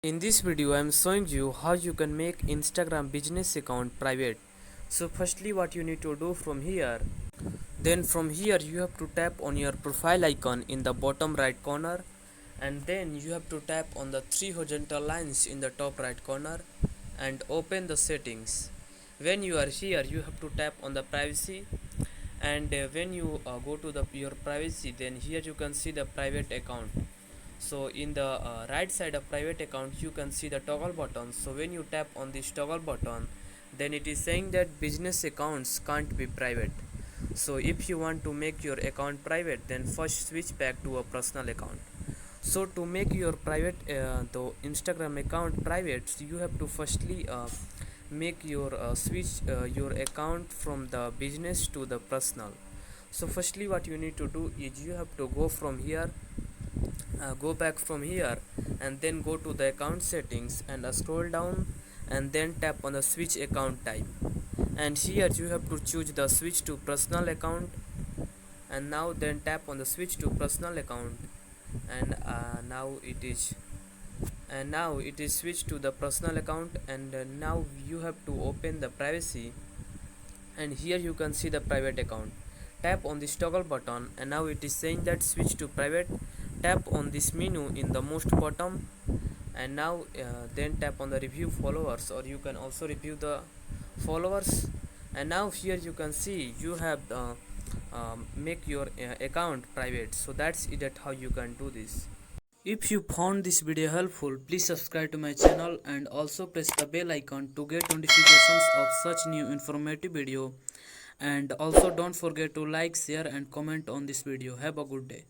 In this video I am showing you how you can make Instagram business account private. So firstly what you need to do from here, then from here you have to tap on your profile icon in the bottom right corner, and then you have to tap on the three horizontal lines in the top right corner and open the settings. When you are here you have to tap on the privacy, and when you go to your privacy, then here you can see the private account. So in the right side of private account you can see the toggle button. So when you tap on this toggle button, then it is saying that business accounts can't be private. So if you want to make your account private, then first switch back to a personal account. So to make your private the Instagram account private, you have to firstly make your switch your account from the business to the personal. So firstly what you need to do is you have to go back from here, and then go to the account settings and scroll down, and then tap on the switch account type, and here you have to choose the switch to personal account, and now then tap on the switch to personal account, and now it is switched to the personal account, and now you have to open the privacy, and here you can see the private account. Tap on this toggle button, and now it is saying that switch to private. Tap on this menu in the most bottom, and now then tap on the review followers, or you can also review the followers, and now here you can see you have make your account private. So that's it, that how you can do this. If you found this video helpful, please subscribe to my channel and also press the bell icon to get notifications of such new informative video, and also don't forget to like, share and comment on this video. Have a good day.